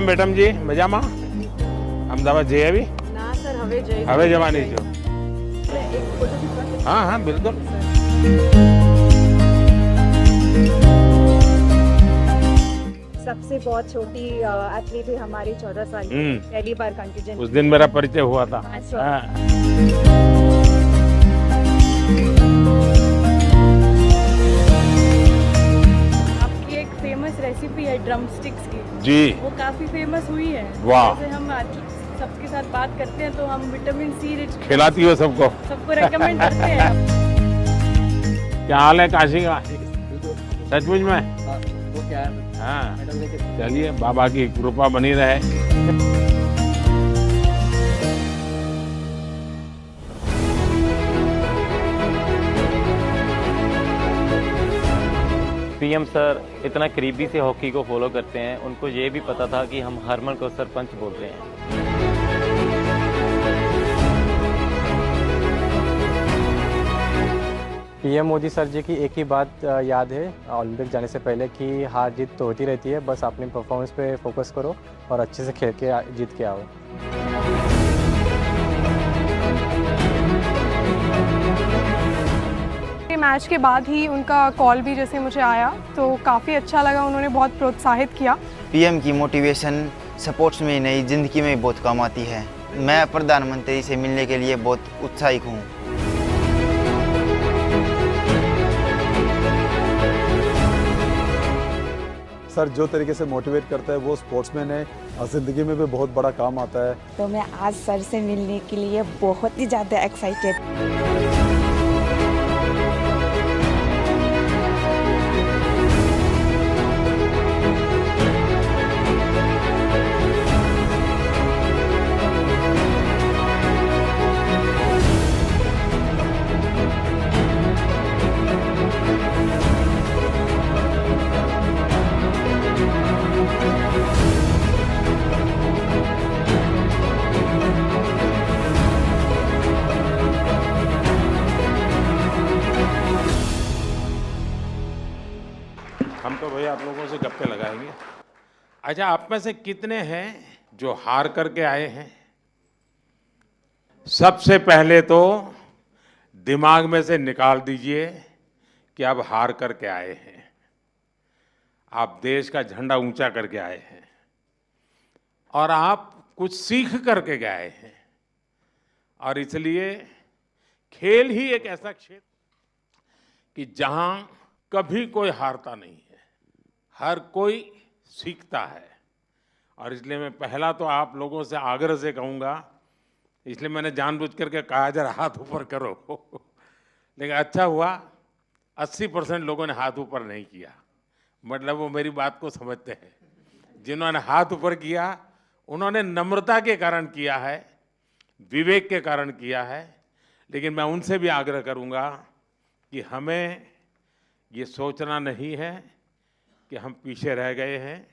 Madam જી મજામાં? અમદાવાદ જઈ આવી? ના સર, હવે જવાની છો? એક ફોટો हाँ हाँ बिल्कुल। सबसे बहुत छोटी एथलीट है हमारी 14 साल की, पहली बार कंटीजेंट। उस दिन मेरा परिचय हुआ था। हाँ, sure। हाँ। आपकी एक फेमस रेसिपी है ड्रम स्टिक्स की, जी वो काफी फेमस हुई है। वाह। जैसे हम आज सबके साथ बात करते हैं तो हम विटामिन सी रिच खिलाती हो सबको। सबको रेकमेंड करते हैं। क्या हाल है काशी का? सचमुच में? वो क्या है हाँ मैडम लेके चलिए, बाबा की कृपा बनी रहे। पीएम सर इतना करीबी से हॉकी को फॉलो करते हैं, उनको ये भी पता था कि हम हरमन को सरपंच बोल रहे हैं। पीएम मोदी सर जी की एक ही बात याद है ओलंपिक जाने से पहले कि हार जीत तो होती रहती है, बस अपनी परफॉर्मेंस पे फोकस करो और अच्छे से खेल के जीत के आओ। मैच के बाद ही उनका कॉल भी जैसे मुझे आया तो काफ़ी अच्छा लगा, उन्होंने बहुत प्रोत्साहित किया। पीएम की मोटिवेशन स्पोर्ट्स में नहीं, ज़िंदगी में बहुत काम आती है। मैं प्रधानमंत्री से मिलने के लिए बहुत उत्साहित हूँ। सर जो तरीके से मोटिवेट करता है वो स्पोर्ट्समैन है और ज़िंदगी में भी बहुत बड़ा काम आता है। तो मैं आज सर से मिलने के लिए बहुत ही ज़्यादा एक्साइटेड। हम तो भैया आप लोगों से गप्पे लगाएंगे। अच्छा, आप में से कितने हैं जो हार करके आए हैं? सबसे पहले तो दिमाग में से निकाल दीजिए कि आप हार करके आए हैं। आप देश का झंडा ऊंचा करके आए हैं और आप कुछ सीख करके गए हैं। और इसलिए खेल ही एक ऐसा क्षेत्र कि जहां कभी कोई हारता नहीं है, हर कोई सीखता है। और इसलिए मैं पहला तो आप लोगों से आग्रह से कहूँगा, इसलिए मैंने जानबूझ करके कहा जरा हाथ ऊपर करो। लेकिन अच्छा हुआ 80% लोगों ने हाथ ऊपर नहीं किया, मतलब वो मेरी बात को समझते हैं। जिन्होंने हाथ ऊपर किया उन्होंने नम्रता के कारण किया है, विवेक के कारण किया है। लेकिन मैं उनसे भी आग्रह करूँगा कि हमें ये सोचना नहीं है कि हम पीछे रह गए हैं,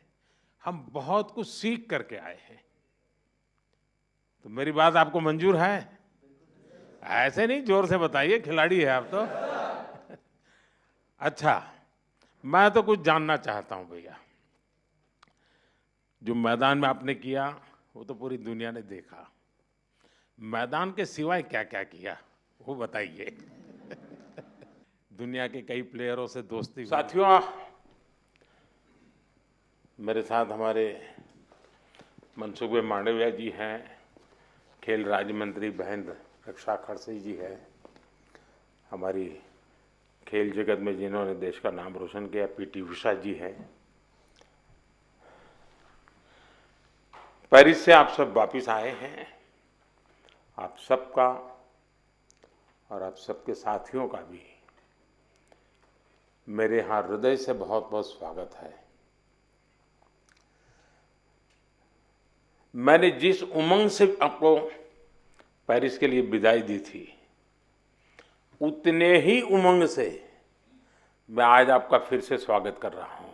हम बहुत कुछ सीख करके आए हैं। तो मेरी बात आपको मंजूर है? ऐसे नहीं, जोर से बताइए, खिलाड़ी है आप तो। अच्छा, मैं तो कुछ जानना चाहता हूं भैया। जो मैदान में आपने किया वो तो पूरी दुनिया ने देखा, मैदान के सिवाय क्या क्या किया वो बताइए। दुनिया के कई प्लेयरों से दोस्ती। साथियों, मेरे साथ हमारे मनसुख भाई मांडविया जी हैं, खेल राज्य मंत्री बहन रक्षा खड़से जी है, हमारी खेल जगत में जिन्होंने देश का नाम रोशन किया पीटी उषा जी हैं। पेरिस से आप सब वापिस आए हैं। आप सबका और आप सबके साथियों का भी मेरे यहाँ हृदय से बहुत बहुत स्वागत है। मैंने जिस उमंग से आपको पेरिस के लिए विदाई दी थी, उतने ही उमंग से मैं आज आपका फिर से स्वागत कर रहा हूं।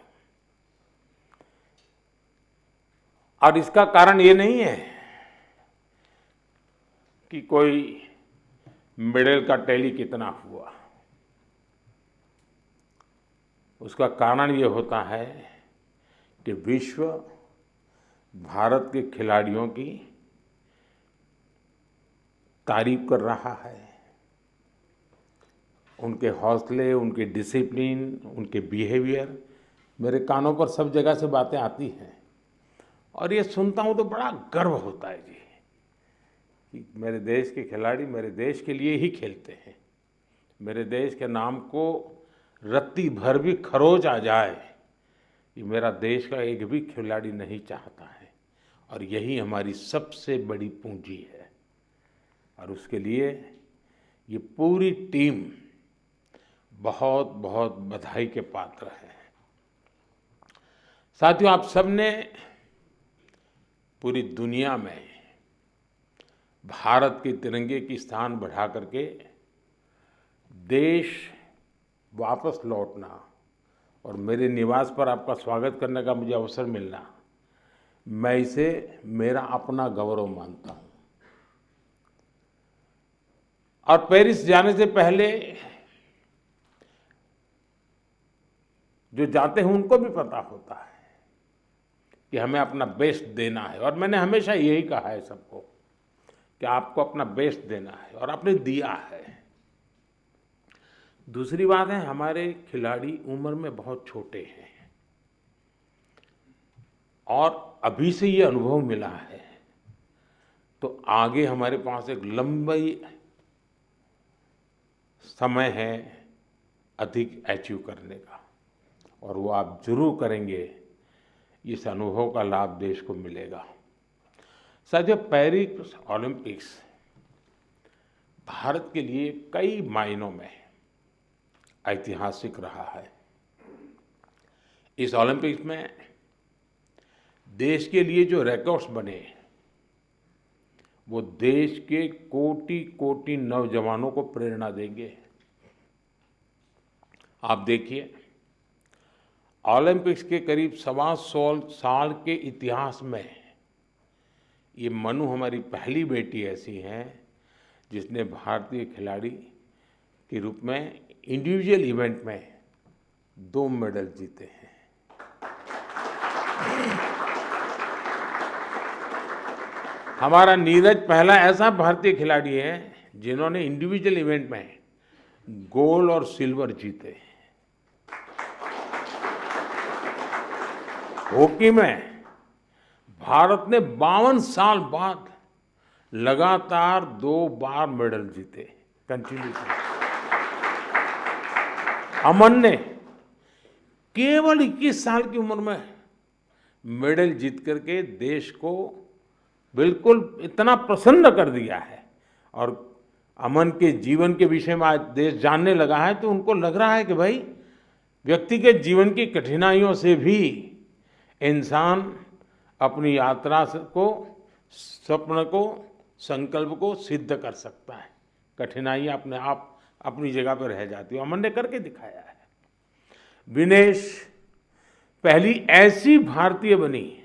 और इसका कारण ये नहीं है कि कोई मेडल का टैली कितना हुआ, उसका कारण ये होता है कि विश्व भारत के खिलाड़ियों की तारीफ कर रहा है। उनके हौसले, उनके डिसिप्लिन, उनके बिहेवियर, मेरे कानों पर सब जगह से बातें आती हैं और ये सुनता हूँ तो बड़ा गर्व होता है जी कि मेरे देश के खिलाड़ी मेरे देश के लिए ही खेलते हैं। मेरे देश के नाम को रत्ती भर भी खरोच आ जाए, ये मेरा देश का एक भी खिलाड़ी नहीं चाहता है और यही हमारी सबसे बड़ी पूंजी है और उसके लिए ये पूरी टीम बहुत बहुत बधाई के पात्र है। साथियों, आप सबने पूरी दुनिया में भारत के तिरंगे की स्थान बढ़ा करके देश वापस लौटना और मेरे निवास पर आपका स्वागत करने का मुझे अवसर मिलना, मैं इसे मेरा अपना गौरव मानता हूं। और पेरिस जाने से पहले जो जाते हैं उनको भी पता होता है कि हमें अपना बेस्ट देना है और मैंने हमेशा यही कहा है सबको कि आपको अपना बेस्ट देना है और आपने दिया है। दूसरी बात है, हमारे खिलाड़ी उम्र में बहुत छोटे हैं और अभी से ये अनुभव मिला है तो आगे हमारे पास एक लंबी समय है अधिक अचीव करने का और वो आप जरूर करेंगे। इस अनुभव का लाभ देश को मिलेगा। साथियों, पेरिस ओलंपिक्स भारत के लिए कई मायनों में ऐतिहासिक रहा है। इस ओलंपिक्स में देश के लिए जो रिकॉर्ड्स बने वो देश के कोटि कोटि नौजवानों को प्रेरणा देंगे। आप देखिए, ओलंपिक्स के करीब 125 साल के इतिहास में ये मनु हमारी पहली बेटी ऐसी हैं जिसने भारतीय खिलाड़ी के रूप में इंडिविजुअल इवेंट में 2 मेडल जीते हैं। हमारा नीरज पहला ऐसा भारतीय खिलाड़ी है जिन्होंने इंडिविजुअल इवेंट में गोल्ड और सिल्वर जीते। हॉकी में भारत ने 52 साल बाद लगातार 2 बार मेडल जीते कंटिन्यूसली। अमन ने केवल 21 साल की उम्र में मेडल जीत करके देश को बिल्कुल इतना प्रसन्न कर दिया है और अमन के जीवन के विषय में आज देश जानने लगा है तो उनको लग रहा है कि भाई व्यक्ति के जीवन की कठिनाइयों से भी इंसान अपनी यात्रा को, स्वप्न को, संकल्प को सिद्ध कर सकता है। कठिनाइयां अपने आप अपनी जगह पर रह जाती है। अमन ने करके दिखाया है। विनेश पहली ऐसी भारतीय बनी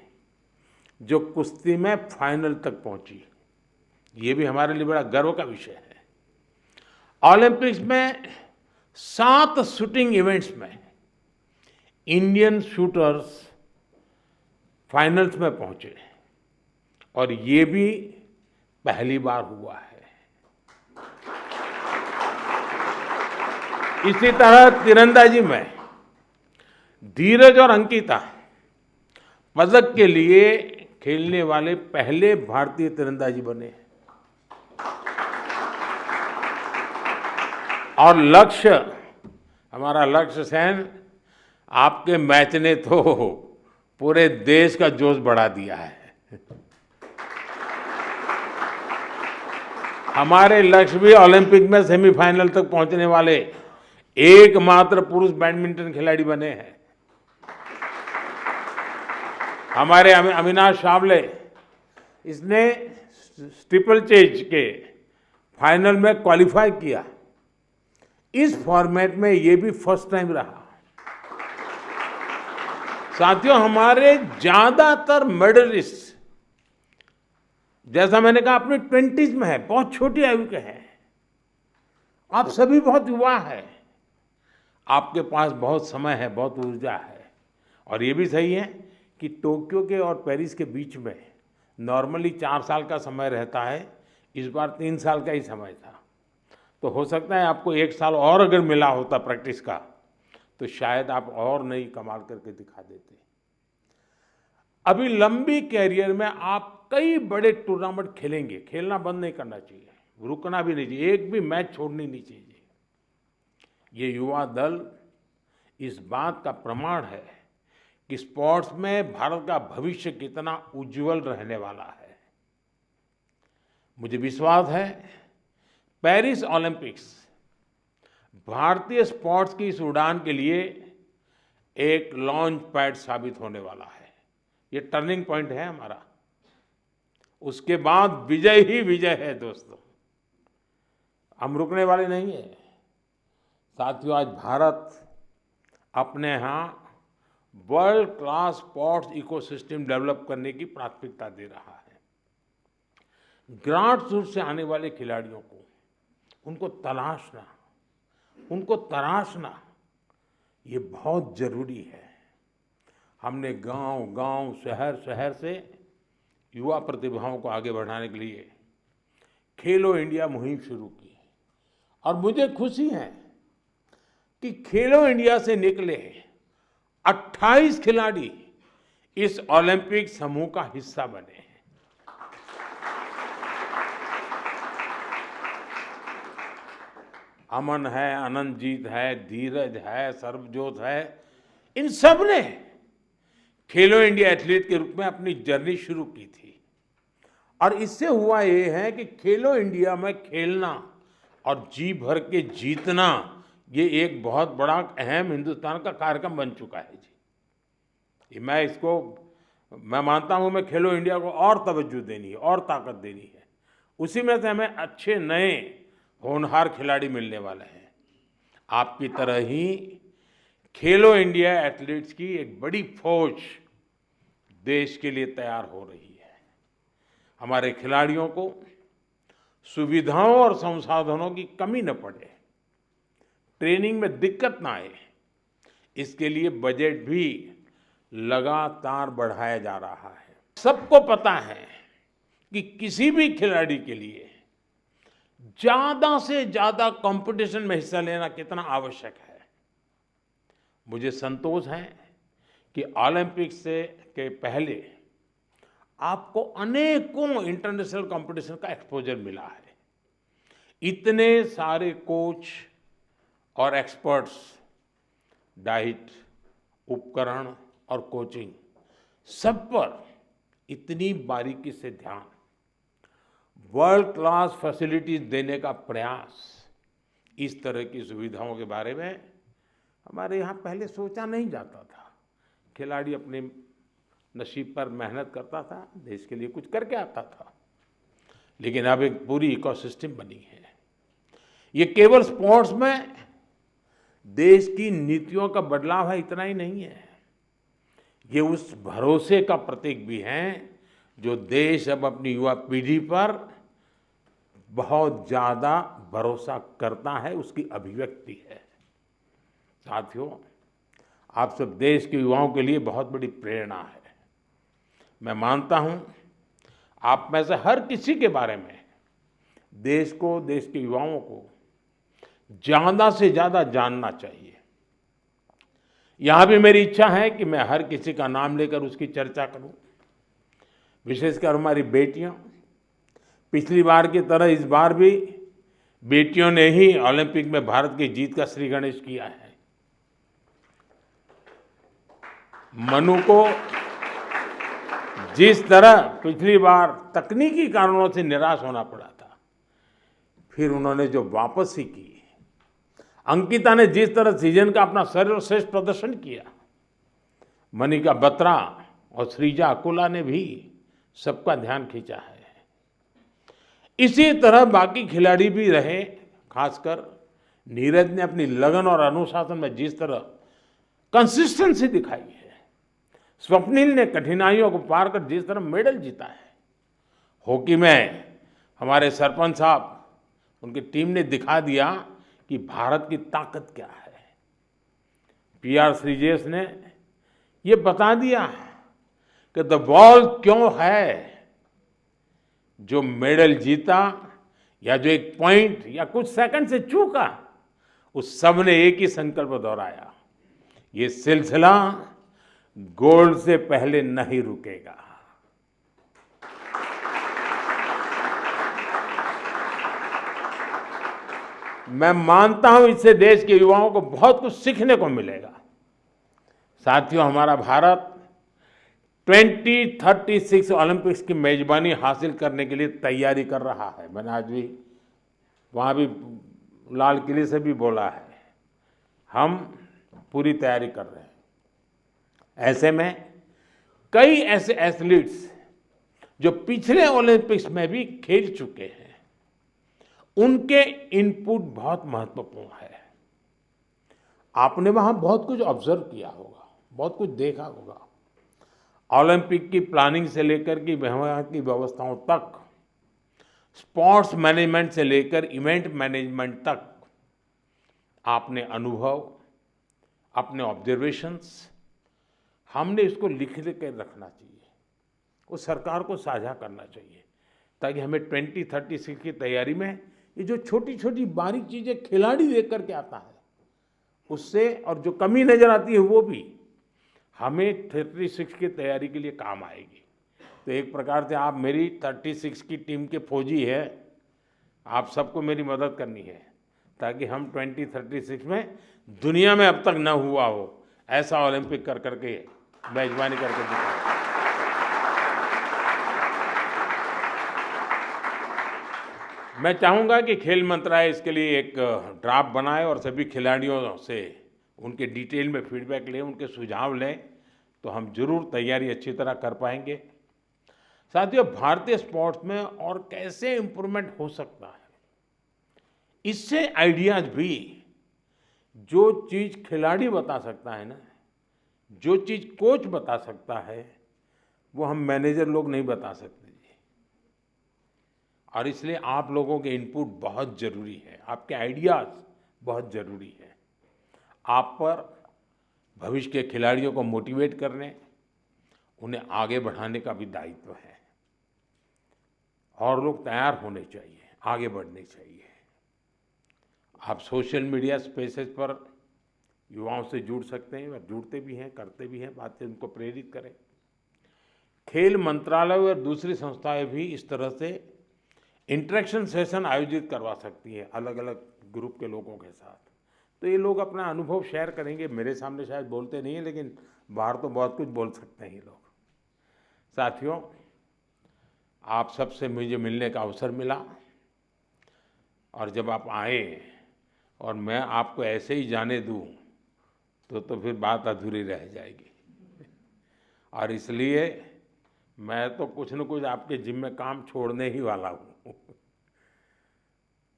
जो कुश्ती में फाइनल तक पहुंची। ये भी हमारे लिए बड़ा गर्व का विषय है। ओलंपिक्स में 7 शूटिंग इवेंट्स में इंडियन शूटर्स फाइनल्स में पहुंचे और ये भी पहली बार हुआ है। इसी तरह तीरंदाजी में धीरज और अंकिता पदक के लिए खेलने वाले पहले भारतीय तीरंदाजी बने और लक्ष्य, हमारा लक्ष्य सेन, आपके मैच ने तो पूरे देश का जोश बढ़ा दिया है। हमारे लक्ष्य भी ओलंपिक में सेमीफाइनल तक पहुंचने वाले एकमात्र पुरुष बैडमिंटन खिलाड़ी बने हैं। हमारे अविनाश सावले, इसने स्टीपल चेज के फाइनल में क्वालिफाई किया। इस फॉर्मेट में ये भी फर्स्ट टाइम रहा। साथियों, हमारे ज्यादातर मेडलिस्ट, जैसा मैंने कहा, अपने 20s में है, बहुत छोटी आयु के हैं। आप सभी बहुत युवा हैं, आपके पास बहुत समय है, बहुत ऊर्जा है और ये भी सही है कि टोक्यो के और पेरिस के बीच में नॉर्मली 4 साल का समय रहता है, इस बार 3 साल का ही समय था। तो हो सकता है आपको 1 साल और अगर मिला होता प्रैक्टिस का, तो शायद आप और नई कमाल करके दिखा देते। अभी लंबी कैरियर में आप कई बड़े टूर्नामेंट खेलेंगे, खेलना बंद नहीं करना चाहिए, रुकना भी नहीं चाहिए, एक भी मैच छोड़नी नहीं चाहिए। ये युवा दल इस बात का प्रमाण है कि स्पोर्ट्स में भारत का भविष्य कितना उज्जवल रहने वाला है। मुझे विश्वास है पेरिस ओलंपिक्स भारतीय स्पोर्ट्स की इस उड़ान के लिए एक लॉन्च पैड साबित होने वाला है। ये टर्निंग पॉइंट है हमारा। उसके बाद विजय ही विजय है दोस्तों, हम रुकने वाले नहीं है। साथियों, आज भारत अपने यहाँ world class sports ecosystem develop करने की प्राथमिकता दे रहा है। ग्रासरूट से आने वाले खिलाड़ियों को उनको तराशना ये बहुत जरूरी है। हमने गांव-गांव, शहर-शहर से युवा प्रतिभाओं को आगे बढ़ाने के लिए खेलो इंडिया मुहिम शुरू की और मुझे खुशी है कि खेलो इंडिया से निकले 28 खिलाड़ी इस ओलंपिक समूह का हिस्सा बने हैं। अमन है, अनंतजीत है, धीरज है, सर्वजोत है, इन सब ने खेलो इंडिया एथलीट के रूप में अपनी जर्नी शुरू की थी। और इससे हुआ ये है कि खेलो इंडिया में खेलना और जी भर के जीतना, ये एक बहुत बड़ा अहम हिंदुस्तान का कार्यक्रम बन चुका है जी। मैं मानता हूँ मैं खेलो इंडिया को और तवज्जो देनी है और ताकत देनी है। उसी में से हमें अच्छे नए होनहार खिलाड़ी मिलने वाले हैं। आपकी तरह ही खेलो इंडिया एथलीट्स की एक बड़ी फौज देश के लिए तैयार हो रही है। हमारे खिलाड़ियों को सुविधाओं और संसाधनों की कमी न पड़े, ट्रेनिंग में दिक्कत ना आए, इसके लिए बजट भी लगातार बढ़ाया जा रहा है। सबको पता है कि किसी भी खिलाड़ी के लिए ज्यादा से ज्यादा कंपटीशन में हिस्सा लेना कितना आवश्यक है। मुझे संतोष है कि ओलंपिक्स के पहले आपको अनेकों इंटरनेशनल कंपटीशन का एक्सपोजर मिला है। इतने सारे कोच और एक्सपर्ट्स, डाइट, उपकरण और कोचिंग, सब पर इतनी बारीकी से ध्यान, वर्ल्ड क्लास फैसिलिटीज देने का प्रयास, इस तरह की सुविधाओं के बारे में हमारे यहाँ पहले सोचा नहीं जाता था। खिलाड़ी अपने नसीब पर मेहनत करता था, देश के लिए कुछ करके आता था, लेकिन अब एक पूरी इकोसिस्टम बनी है। ये केवल स्पोर्ट्स में देश की नीतियों का बदलाव है, इतना ही नहीं है, ये उस भरोसे का प्रतीक भी है जो देश अब अपनी युवा पीढ़ी पर बहुत ज़्यादा भरोसा करता है, उसकी अभिव्यक्ति है। साथियों, आप सब देश के युवाओं के लिए बहुत बड़ी प्रेरणा है। मैं मानता हूं आप में से हर किसी के बारे में देश को, देश के युवाओं को ज़्यादा से ज़्यादा जानना चाहिए। यहाँ भी मेरी इच्छा है कि मैं हर किसी का नाम लेकर उसकी चर्चा करूं, विशेषकर हमारी बेटियां। पिछली बार की तरह इस बार भी बेटियों ने ही ओलंपिक में भारत की जीत का श्री गणेश किया है। मनु को जिस तरह पिछली बार तकनीकी कारणों से निराश होना पड़ा था, फिर उन्होंने जो वापसी की, अंकिता ने जिस तरह सीजन का अपना सर्वश्रेष्ठ प्रदर्शन किया, मनिका बत्रा और श्रीजा अकुला ने भी सबका ध्यान खींचा है। इसी तरह बाकी खिलाड़ी भी रहे, खासकर नीरज ने अपनी लगन और अनुशासन में जिस तरह कंसिस्टेंसी दिखाई है, स्वप्निल ने कठिनाइयों को पार कर जिस तरह मेडल जीता है, हॉकी में हमारे सरपंच साहब, उनकी टीम ने दिखा दिया कि भारत की ताकत क्या है। PR श्रीजेश ने ये बता दिया कि द बॉल क्यों है, जो मेडल जीता या जो एक पॉइंट या कुछ सेकंड से चूका, उस सब ने एक ही संकल्प दोहराया, ये सिलसिला गोल्ड से पहले नहीं रुकेगा। मैं मानता हूं इससे देश के युवाओं को बहुत कुछ सीखने को मिलेगा। साथियों, हमारा भारत 2036 ओलंपिक्स की मेजबानी हासिल करने के लिए तैयारी कर रहा है। मैंने आज भी वहाँ भी लाल किले से भी बोला है, हम पूरी तैयारी कर रहे हैं। ऐसे में कई ऐसे एथलीट्स जो पिछले ओलंपिक्स में भी खेल चुके हैं, उनके इनपुट बहुत महत्वपूर्ण है। आपने वहाँ बहुत कुछ ऑब्जर्व किया होगा, बहुत कुछ देखा होगा। ओलंपिक की प्लानिंग से लेकर के वहाँ की व्यवस्थाओं तक, स्पोर्ट्स मैनेजमेंट से लेकर इवेंट मैनेजमेंट तक आपने अनुभव, अपने ऑब्जर्वेशंस, हमने इसको लिख के रखना चाहिए, वो सरकार को साझा करना चाहिए, ताकि हमें 2036 की तैयारी में ये जो छोटी छोटी बारीक चीज़ें खिलाड़ी देख करके आता है, उससे और जो कमी नज़र आती है वो भी हमें 36 की तैयारी के लिए काम आएगी। तो एक प्रकार से आप मेरी 36 की टीम के फौजी है, आप सबको मेरी मदद करनी है, ताकि हम 2036 में दुनिया में अब तक न हुआ हो ऐसा ओलंपिक कर करके मेजबानी करके दिखाएं। मैं चाहूँगा कि खेल मंत्रालय इसके लिए एक ड्राफ्ट बनाए और सभी खिलाड़ियों से उनके डिटेल में फीडबैक लें, उनके सुझाव लें, तो हम जरूर तैयारी अच्छी तरह कर पाएंगे। साथियों, भारतीय स्पोर्ट्स में और कैसे इम्प्रूवमेंट हो सकता है, इससे आइडियाज भी, जो चीज़ खिलाड़ी बता सकता है ना, जो चीज़ कोच बता सकता है, वो हम मैनेजर लोग नहीं बता सकते जी। और इसलिए आप लोगों के इनपुट बहुत ज़रूरी है, आपके आइडियाज़ बहुत ज़रूरी है। आप पर भविष्य के खिलाड़ियों को मोटिवेट करने, उन्हें आगे बढ़ाने का भी दायित्व है। और लोग तैयार होने चाहिए, आगे बढ़ने चाहिए। आप सोशल मीडिया स्पेसेस पर युवाओं से जुड़ सकते हैं, और जुड़ते भी हैं, करते भी हैं, बात से उनको प्रेरित करें। खेल मंत्रालय और दूसरी संस्थाएं भी इस तरह से इंटरेक्शन सेशन आयोजित करवा सकती हैं अलग अलग ग्रुप के लोगों के साथ। तो ये लोग अपना अनुभव शेयर करेंगे। मेरे सामने शायद बोलते नहीं हैं, लेकिन बाहर तो बहुत कुछ बोल सकते हैं ये लोग। साथियों, आप सबसे मुझे मिलने का अवसर मिला, और जब आप आए और मैं आपको ऐसे ही जाने दूं तो फिर बात अधूरी रह जाएगी। और इसलिए मैं तो कुछ न कुछ आपके जिम्मे काम छोड़ने ही वाला हूँ।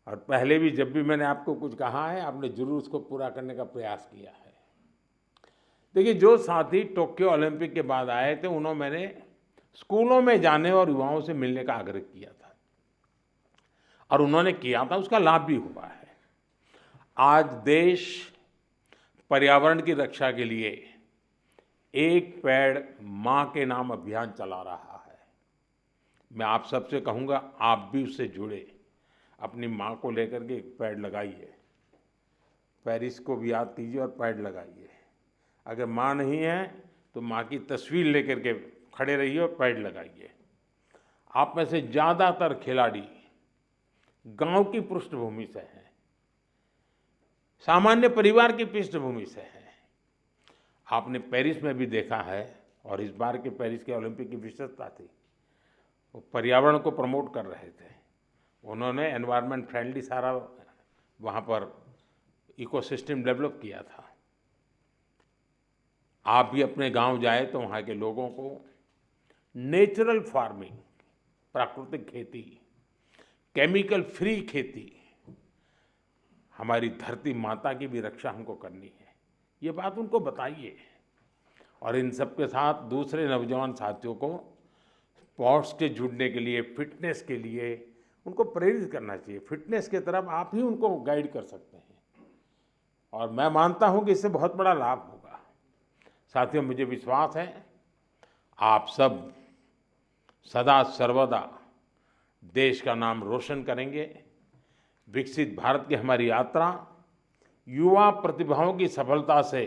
और पहले भी जब भी मैंने आपको कुछ कहा है, आपने जरूर उसको पूरा करने का प्रयास किया है। देखिए, जो साथी टोक्यो ओलंपिक के बाद आए थे, उन्होंने मैंने स्कूलों में जाने और युवाओं से मिलने का आग्रह किया था, और उन्होंने किया था, उसका लाभ भी हुआ है। आज देश पर्यावरण की रक्षा के लिए एक पेड़ माँ के नाम अभियान चला रहा है। मैं आप सबसे कहूँगा, आप भी उससे जुड़े, अपनी माँ को लेकर के एक पेड़ लगाइए, पेरिस को भी याद कीजिए और पेड़ लगाइए। अगर माँ नहीं है तो माँ की तस्वीर लेकर के खड़े रहिए और पेड़ लगाइए। आप में से ज़्यादातर खिलाड़ी गांव की पृष्ठभूमि से हैं, सामान्य परिवार की पृष्ठभूमि से हैं। आपने पेरिस में भी देखा है, और इस बार के पेरिस के ओलंपिक की विशेषता थी, वो पर्यावरण को प्रमोट कर रहे थे। उन्होंने एनवायरनमेंट फ्रेंडली सारा वहाँ पर इकोसिस्टम डेवलप किया था। आप भी अपने गांव जाए तो वहाँ के लोगों को नेचुरल फार्मिंग, प्राकृतिक खेती, केमिकल फ्री खेती, हमारी धरती माता की भी रक्षा हमको करनी है, ये बात उनको बताइए। और इन सब के साथ दूसरे नौजवान साथियों को स्पोर्ट्स के जुड़ने के लिए, फिटनेस के लिए उनको प्रेरित करना चाहिए। फिटनेस की तरफ आप ही उनको गाइड कर सकते हैं, और मैं मानता हूं कि इससे बहुत बड़ा लाभ होगा। साथियों, मुझे विश्वास है आप सब सदा सर्वदा देश का नाम रोशन करेंगे। विकसित भारत की हमारी यात्रा युवा प्रतिभाओं की सफलता से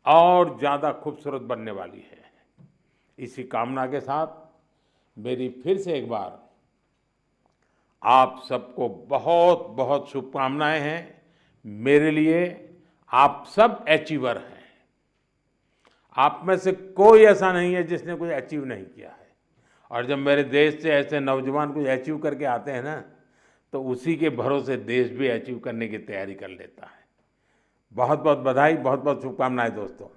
और ज़्यादा खूबसूरत बनने वाली है। इसी कामना के साथ मेरी फिर से एक बार आप सबको बहुत बहुत शुभकामनाएं हैं। मेरे लिए आप सब अचीवर हैं। आप में से कोई ऐसा नहीं है जिसने कुछ अचीव नहीं किया है। और जब मेरे देश से ऐसे नौजवान कुछ अचीव करके आते हैं ना, तो उसी के भरोसे देश भी अचीव करने की तैयारी कर लेता है। बहुत बहुत बधाई, बहुत बहुत शुभकामनाएं दोस्तों।